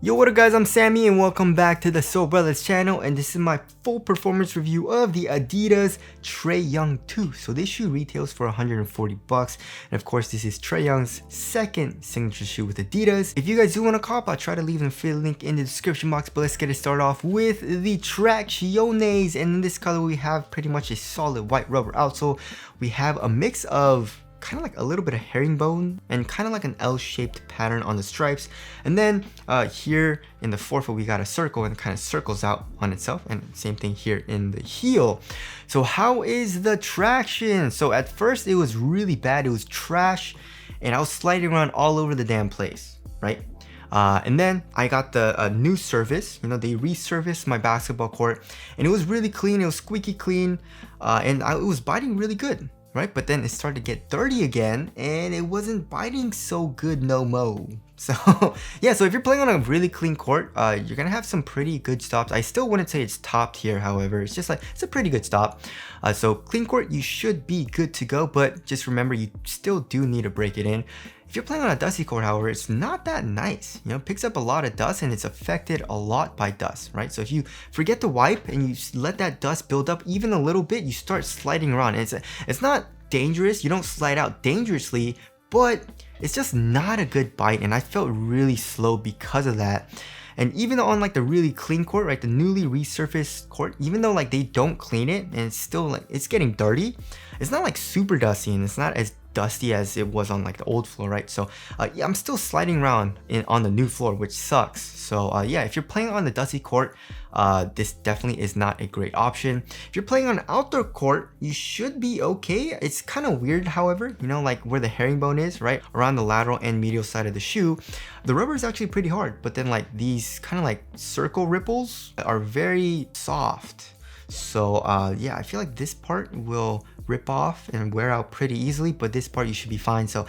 Yo, what up guys, I'm Sammy and welcome back to the Soul Brothers channel, and this is my full performance review of the Adidas Trae Young 2. So this shoe retails for 140 bucks, and of course this is Trae Young's second signature shoe with Adidas. If you guys do want to cop, I'll try to leave an affiliate link in the description box, but let's get it started off with the Tracciones. And in this color we have pretty much a solid white rubber outsole. We have a mix of kind of like a little bit of herringbone and kind of like an L-shaped pattern on the stripes, and then here in the forefoot we got a circle and it kind of circles out on itself, and same thing here in the heel. So how is the traction? So at first it was really bad, it was trash, and I was sliding around all over the damn place, right? And then I got the new surface. You know, they resurfaced my basketball court and it was really clean, it was squeaky clean, and it was biting really good, right? But then it started to get dirty again and it wasn't biting so good no mo. So yeah, so if you're playing on a really clean court, you're gonna have some pretty good stops. I still wouldn't say it's top tier, however, it's just like, it's a pretty good stop. So clean court, you should be good to go, but just remember you still do need to break it in. If you're playing on a dusty court, however, it's not that nice. You know, it picks up a lot of dust and it's affected a lot by dust, right? So if you forget to wipe and you let that dust build up even a little bit, you start sliding around. And it's not dangerous, you don't slide out dangerously, but it's just not a good bite, and I felt really slow because of that. And even on like the really clean court, right, the newly resurfaced court, even though like they don't clean it and it's still like, it's getting dirty, it's not like super dusty and it's not as dusty as it was on like the old floor, right? So yeah, I'm still sliding around on the new floor, which sucks. So yeah, if you're playing on the dusty court, this definitely is not a great option. If you're playing on an outdoor court, you should be okay. It's kind of weird, however, you know, like where the herringbone is, right, around the lateral and medial side of the shoe, the rubber is actually pretty hard, but then like these kind of like circle ripples are very soft. So yeah, I feel like this part will rip off and wear out pretty easily, but this part you should be fine. So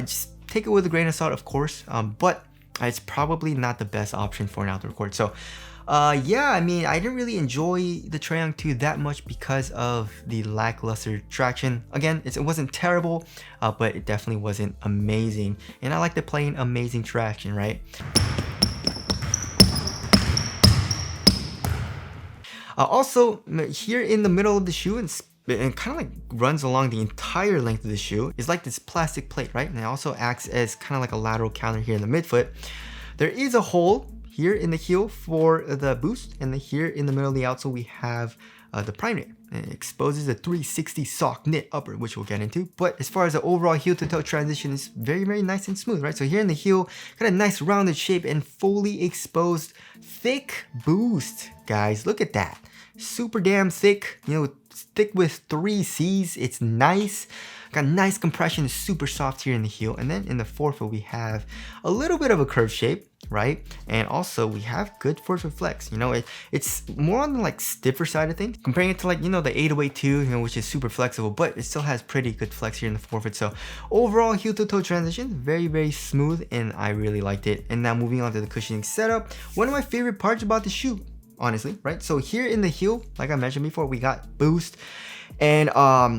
just take it with a grain of salt, of course, but it's probably not the best option for an outdoor court. So yeah, I mean, I didn't really enjoy the Trae Young 2 that much because of the lackluster traction. Again, it wasn't terrible, but it definitely wasn't amazing, and I like to play in amazing traction, right? Also, here in the middle of the shoe, and kind of like runs along the entire length of the shoe, is like this plastic plate, right? And it also acts as kind of like a lateral counter here in the midfoot. There is a hole here in the heel for the boost, and then here in the middle of the outsole we have the prime knit. It exposes a 360 sock knit upper, which we'll get into. But as far as the overall heel to toe transition, is very, very nice and smooth, right? So here in the heel, got a nice rounded shape and fully exposed thick boost, guys. Look at that. Super damn thick, you know, thick with 3 C's. It's nice. Got nice compression, super soft here in the heel. And then in the forefoot, we have a little bit of a curved shape, right? And also we have good forefoot flex. You know, it's more on the like stiffer side of things, comparing it to like, you know, the 808 2, you know, which is super flexible, but it still has pretty good flex here in the forefoot. So overall heel to toe transition, very, very smooth, and I really liked it. And now moving on to the cushioning setup, one of my favorite parts about the shoe, honestly, right? So here in the heel, like I mentioned before, we got boost, and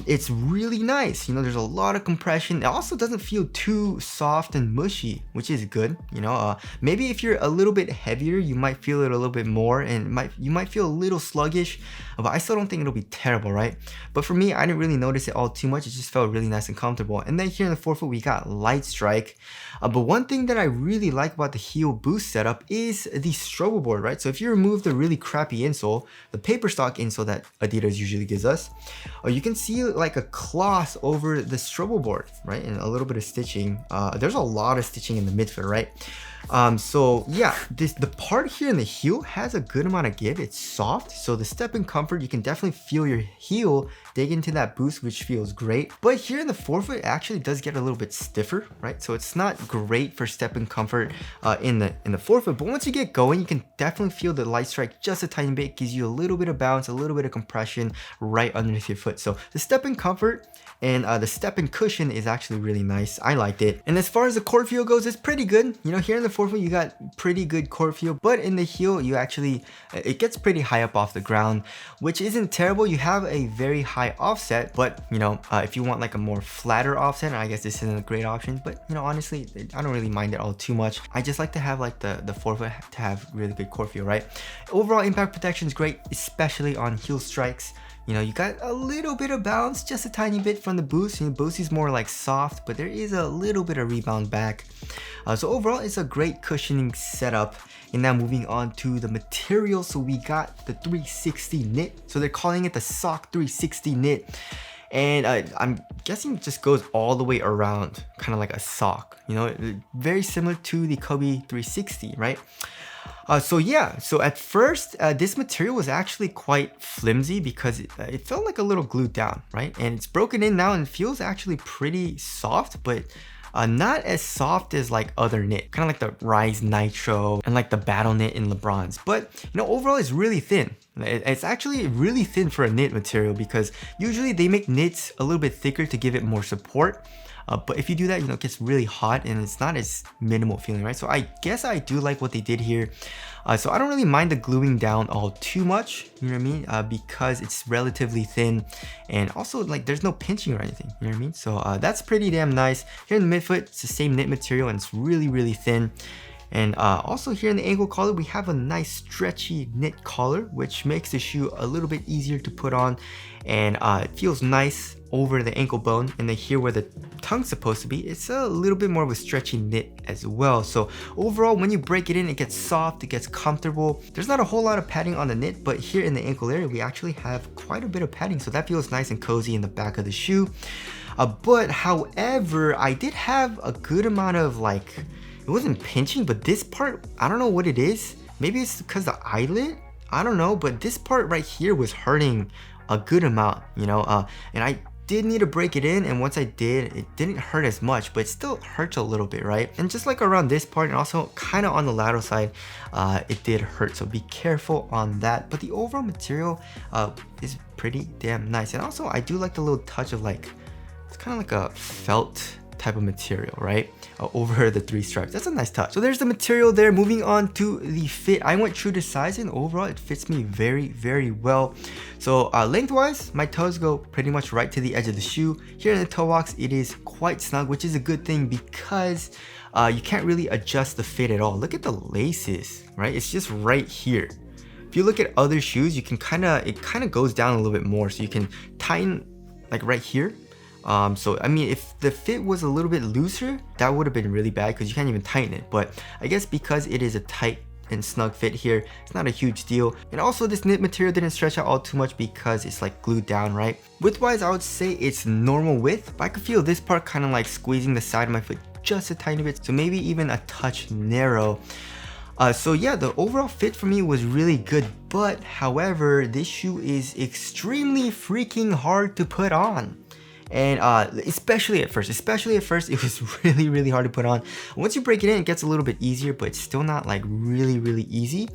it's really nice. You know, there's a lot of compression. It also doesn't feel too soft and mushy, which is good. You know, maybe if you're a little bit heavier, you might feel it a little bit more, and you might feel a little sluggish, but I still don't think it'll be terrible, right? But for me, I didn't really notice it all too much. It just felt really nice and comfortable. And then here in the forefoot, we got light strike. But one thing that I really like about the heel boost setup is the strobo board, right? So if you remove the really crappy insole, the paper stock insole that Adidas usually gives us, you can see like a cloth over the strobo board, right? And a little bit of stitching. There's a lot of stitching in the midfoot, right? So yeah, the part here in the heel has a good amount of give. It's soft, so the step in comfort, you can definitely feel your heel dig into that boost, which feels great. But here in the forefoot, it actually does get a little bit stiffer, right? So it's not great for step in comfort in the forefoot, but once you get going, you can definitely feel the light strike just a tiny bit. It gives you a little bit of bounce, a little bit of compression right underneath your foot. So the step in comfort And the step and cushion is actually really nice. I liked it. And as far as the court feel goes, it's pretty good. You know, here in the forefoot, you got pretty good court feel, but in the heel, you actually, it gets pretty high up off the ground, which isn't terrible. You have a very high offset, but you know, if you want like a more flatter offset, I guess this isn't a great option, but you know, honestly, I don't really mind it all too much. I just like to have like the forefoot to have really good court feel, right? Overall impact protection is great, especially on heel strikes. You know, you got a little bit of bounce, just a tiny bit from the boost. You know, boost is more like soft, but there is a little bit of rebound back. So overall, it's a great cushioning setup. And now moving on to the material. So we got the 360 knit. So they're calling it the Sock 360 knit. And I'm guessing it just goes all the way around, kind of like a sock. You know, very similar to the Kobe 360, right? So yeah, so at first, this material was actually quite flimsy because it felt like a little glued down, right? And it's broken in now and feels actually pretty soft, but not as soft as like other knit, kind of like the Rise Nitro and like the Battle knit in LeBron's. But you know, overall it's really thin. It's actually really thin for a knit material because usually they make knits a little bit thicker to give it more support. But if you do that, you know, it gets really hot and it's not as minimal feeling, right? So I guess I do like what they did here. So I don't really mind the gluing down all too much, you know what I mean? Because it's relatively thin and also like there's no pinching or anything, you know what I mean? So that's pretty damn nice. Here in the midfoot, it's the same knit material and it's really, really thin. And also here in the ankle collar, we have a nice stretchy knit collar, which makes the shoe a little bit easier to put on. And it feels nice over the ankle bone. And then here where the tongue's supposed to be, it's a little bit more of a stretchy knit as well. So overall, when you break it in, it gets soft, it gets comfortable. There's not a whole lot of padding on the knit, but here in the ankle area, we actually have quite a bit of padding. So that feels nice and cozy in the back of the shoe. But however, I did have a good amount of like, it wasn't pinching, but this part, I don't know what it is. Maybe it's because the eyelet, I don't know, but this part right here was hurting a good amount, you know, and I did need to break it in, and once I did, it didn't hurt as much, but it still hurts a little bit, right? And just like around this part and also kind of on the lateral side, it did hurt, so be careful on that. But the overall material is pretty damn nice. And also I do like the little touch of like, it's kind of like a felt type of material, right? Over the 3 stripes. That's a nice touch. So there's the material there. Moving on to the fit. I went true to size and overall it fits me very, very well. So lengthwise, my toes go pretty much right to the edge of the shoe. Here in the toe box, it is quite snug, which is a good thing because you can't really adjust the fit at all. Look at the laces, right? It's just right here. If you look at other shoes, you can it kind of goes down a little bit more. So you can tighten like right here. So I mean, if the fit was a little bit looser, that would have been really bad because you can't even tighten it. But I guess because it is a tight and snug fit here, it's not a huge deal. And also this knit material didn't stretch out all too much because it's like glued down, right? Width-wise, I would say it's normal width, but I could feel this part kind of like squeezing the side of my foot just a tiny bit. So maybe even a touch narrow. So yeah, the overall fit for me was really good, but however, this shoe is extremely freaking hard to put on. And especially at first, it was really, really hard to put on. Once you break it in, it gets a little bit easier, but it's still not like really, really easy.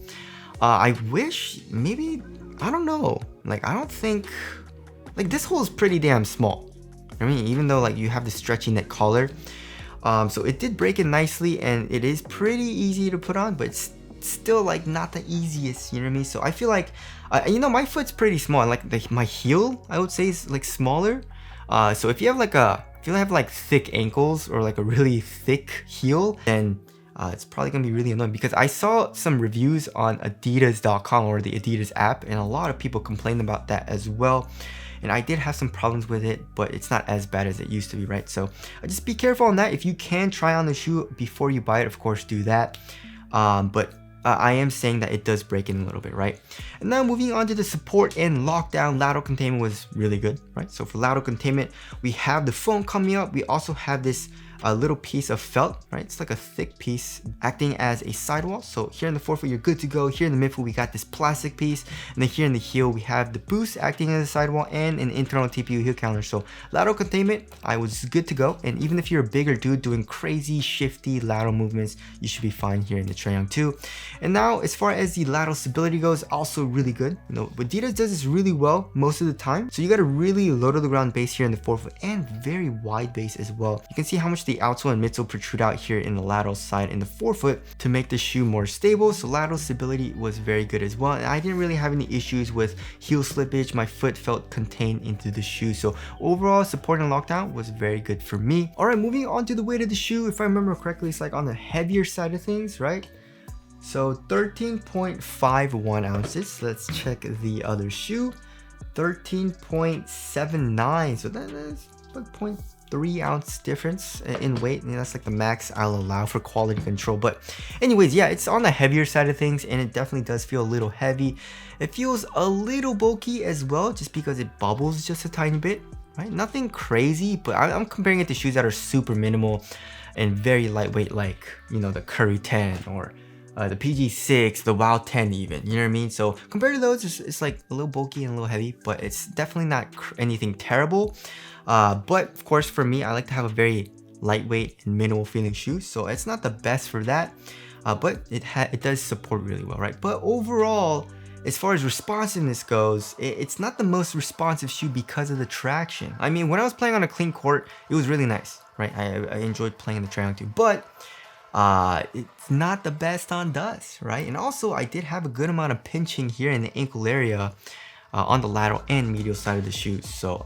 I wish maybe, I don't know, like I don't think, like this hole is pretty damn small. I mean, even though like you have the stretchy neck collar. So it did break it nicely and it is pretty easy to put on, but it's still like not the easiest, you know what I mean? So I feel like, you know, my foot's pretty small. Like my heel, I would say is like smaller. So if you have like thick ankles or like a really thick heel, then it's probably gonna be really annoying because I saw some reviews on Adidas.com or the Adidas app and a lot of people complained about that as well. And I did have some problems with it, but it's not as bad as it used to be, right? So just be careful on that. If you can try on the shoe before you buy it, of course, do that. But I am saying that it does break in a little bit, right? And now moving on to the support and lockdown, lateral containment was really good, right? So for lateral containment, we have the foam coming up. We also have this a little piece of felt, right? It's like a thick piece acting as a sidewall. So here in the forefoot, you're good to go. Here in the midfoot, we got this plastic piece. And then here in the heel, we have the boost acting as a sidewall and an internal TPU heel counter. So lateral containment, I was good to go. And even if you're a bigger dude doing crazy shifty lateral movements, you should be fine here in the Trae Young 2. And now as far as the lateral stability goes, also really good. You know, Adidas does this really well most of the time. So you got a really low to the ground base here in the forefoot and very wide base as well. You can see how much the outsole and midsole protrude out here in the lateral side in the forefoot to make the shoe more stable. So lateral stability was very good as well. And I didn't really have any issues with heel slippage. My foot felt contained into the shoe. So overall, support and lockdown was very good for me. All right, moving on to the weight of the shoe. If I remember correctly, it's like on the heavier side of things, right? So 13.51 ounces. Let's check the other shoe. 13.79. So that is like 0.3 ounce difference in weight, and that's like the max I'll allow for quality control. But anyways, yeah, it's on the heavier side of things, and it definitely does feel a little heavy. It feels a little bulky as well, just because it bubbles just a tiny bit, right? Nothing crazy, but I'm comparing it to shoes that are super minimal and very lightweight, like, you know, the Curry 10 or the PG6, the WOW 10 even, you know what I mean? So compared to those, it's like a little bulky and a little heavy, but it's definitely not anything terrible. But of course, for me, I like to have a very lightweight and minimal feeling shoe, so it's not the best for that, but it does support really well, right? But overall, as far as responsiveness goes, it's not the most responsive shoe because of the traction. I mean, when I was playing on a clean court, it was really nice, right? I enjoyed playing the Trae Young 2, but it's not the best on dust, right? And also, I did have a good amount of pinching here in the ankle area on the lateral and medial side of the shoes. So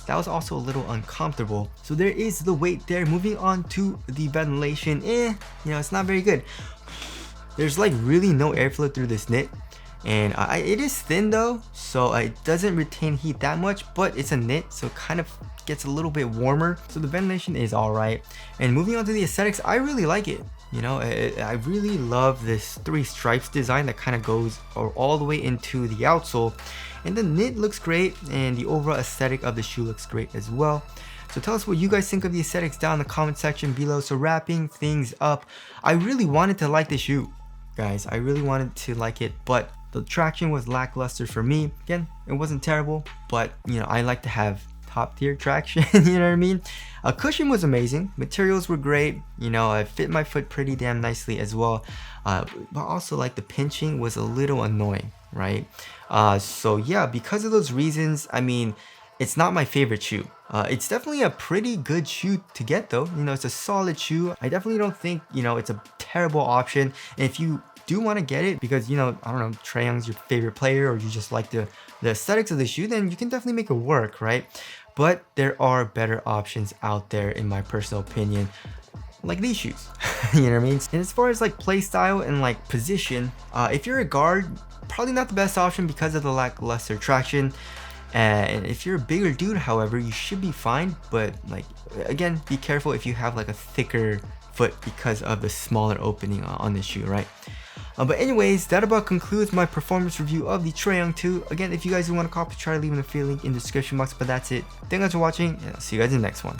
that was also a little uncomfortable. So there is the weight there. Moving on to the ventilation, you know, it's not very good. There's like really no airflow through this knit. And it is thin though, so it doesn't retain heat that much, but it's a knit, so it kind of gets a little bit warmer. So the ventilation is all right. And moving on to the aesthetics, I really like it. You know, I really love this 3 stripes design that kind of goes all the way into the outsole. And the knit looks great, and the overall aesthetic of the shoe looks great as well. So tell us what you guys think of the aesthetics down in the comment section below. So wrapping things up, I really wanted to like the shoe, guys. I really wanted to like it, but the traction was lackluster for me. Again, it wasn't terrible, but you know, I like to have top tier traction, you know what I mean? Cushion was amazing, materials were great, you know, it fit my foot pretty damn nicely as well, but also like the pinching was a little annoying, right? So yeah, because of those reasons, I mean, it's not my favorite shoe. It's definitely a pretty good shoe to get though, you know, it's a solid shoe. I definitely don't think, you know, it's a terrible option. And if you do want to get it because, you know, I don't know, Trae Young's your favorite player, or you just like the aesthetics of the shoe, then you can definitely make it work, right? But there are better options out there in my personal opinion, like these shoes. You know what I mean? And as far as like play style and like position, if you're a guard, probably not the best option because of the lackluster traction. And if you're a bigger dude, however, you should be fine. But like, again, be careful if you have like a thicker foot because of the smaller opening on this shoe, right? But anyways, that about concludes my performance review of the Trae Young 2. Again, if you guys do want to copy, try leaving a free link in the description box. But that's it. Thank you guys for watching, and I'll see you guys in the next one.